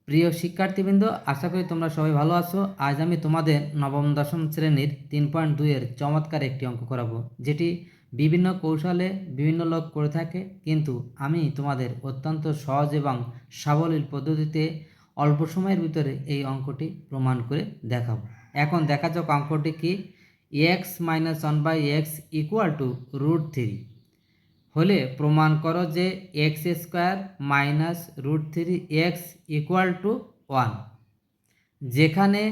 প্রিয় শিক্ষার্থীবৃন্দ, আশা করি তোমরা সবাই ভালো আছো। আজ আমি তোমাদের নবম দশম শ্রেণীর 3.2-এর চমৎকার একটি অঙ্ক করাবো, যেটি বিভিন্ন কৌশলে বিভিন্ন লোক করে থাকে, কিন্তু আমি তোমাদের অত্যন্ত সহজ এবং সাবলীল পদ্ধতিতে অল্প সময়ের ভিতরে এই অঙ্কটি প্রমাণ করে দেখাবো। এখন দেখা যাক অঙ্কটি কি। X minus 1/x equal to √3 হলে প্রমাণ করো যে x square minus √3 x equal to 1, যেখানে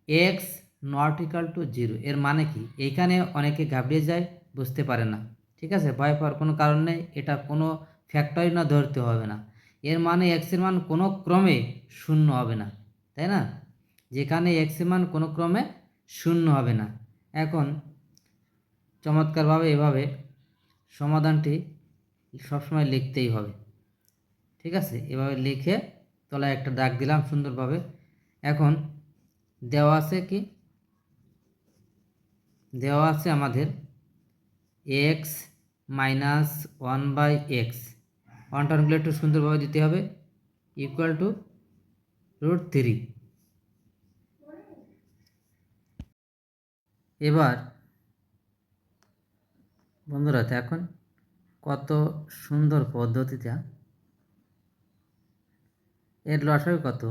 এক্স নট ইকুয়াল টু 0। এর মানে কি? এইখানে অনেকে ঘাবড়িয়ে যায়, বুঝতে পারে না। ঠিক আছে, ভয় পাওয়ার কোনো কারণ নেই, এটা কোনো ফ্যাক্টরি না ধরতে হবে না। এর মানে এক্সের মান কোনো ক্রমে শূন্য হবে না, তাই না? যেখানে এক্সের মান কোনো ক্রমে শূন্য হবে না। এখন চমৎকারভাবে এভাবে সমাধানটি সবসময় লিখতেই হবে। ঠিক আছে, এভাবে লিখে তলায় একটা দাগ দিলাম সুন্দরভাবে। এখন দেওয়া আছে কি? দেওয়া আছে আমাদের এক্স মাইনাস 1/x, ওয়ানটার্মগুলো একটু সুন্দরভাবে দিতে হবে, ইকুয়াল টু √3। এবার বন্ধুরা এখন কত সুন্দর পদ্ধতিটা, এর লসাগু কত?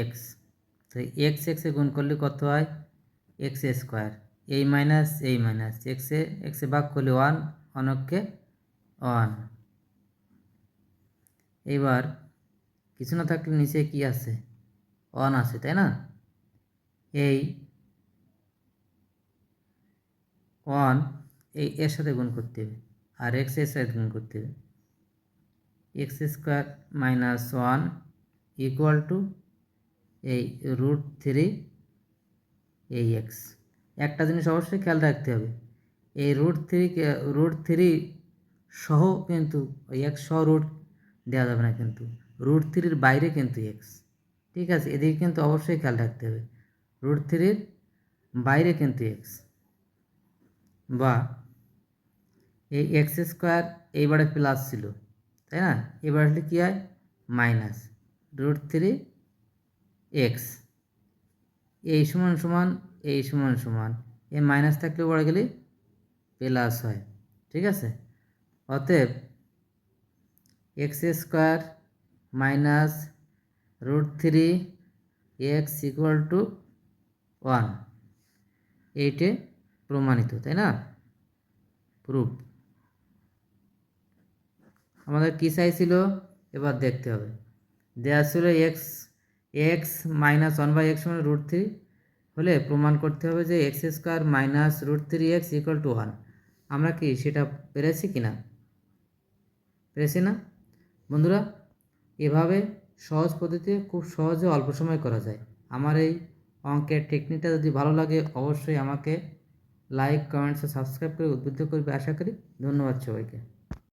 এক্স। তো এক্স এক্সে গুণ করলে কত হয়? X square. এই মাইনাস এক্সে ভাগ করলে 1, অনককে 1। এবার কিছু না থাকলে নিচে কি আছে? 1 আছে, তাই না? এই 1 এই এর সাথে গুণ করতে হবে, আর এক্স এর সাথে গুণ করতে হবে। X square minus 1 equal to এই √3 এই এক্স। একটা জিনিস অবশ্যই খেয়াল রাখতে হবে, এই √3 সহ কিন্তু ওই এক্স সহ রুট দেওয়া যাবে না, কিন্তু √3-এর বাইরে কিন্তু এক্স। ঠিক আছে, এদিকে কিন্তু অবশ্যই খেয়াল রাখতে হবে, √3-এর বাইরে কিন্তু এক্স। বা এই এক্স স্কোয়ার এইবারে প্লাস ছিল, তাই না? এবার আসলে কী হয়? Minus √3 x. এই সমান সমান এই সমান সমান, এই মাইনাস থাকলে পড়ে গেলে প্লাস হয়। ঠিক আছে, অতএব x square minus √3 x equal to 1, এইটে প্রমাণিত, তাই না? প্রুফ। আমাদের কী চাইছিল এবার দেখতে হবে। দেওয়া ছিল এক্স মাইনাস 1/x মানে √3 হলে প্রমাণ করতে হবে যে x square minus √3 x equal to 1। আমরা কি সেটা পেরেছি কি না? পেরেছি না বন্ধুরা? এভাবে সহজ পদ্ধতিতে খুব সহজে অল্প সময় করা যায়। আমার এই অঙ্কের টেকনিকটা যদি ভালো লাগে অবশ্যই আমাকে লাইক, কমেন্টস ও সাবস্ক্রাইব করে উদ্বুদ্ধ করবে আশা করি। ধন্যবাদ সবাইকে।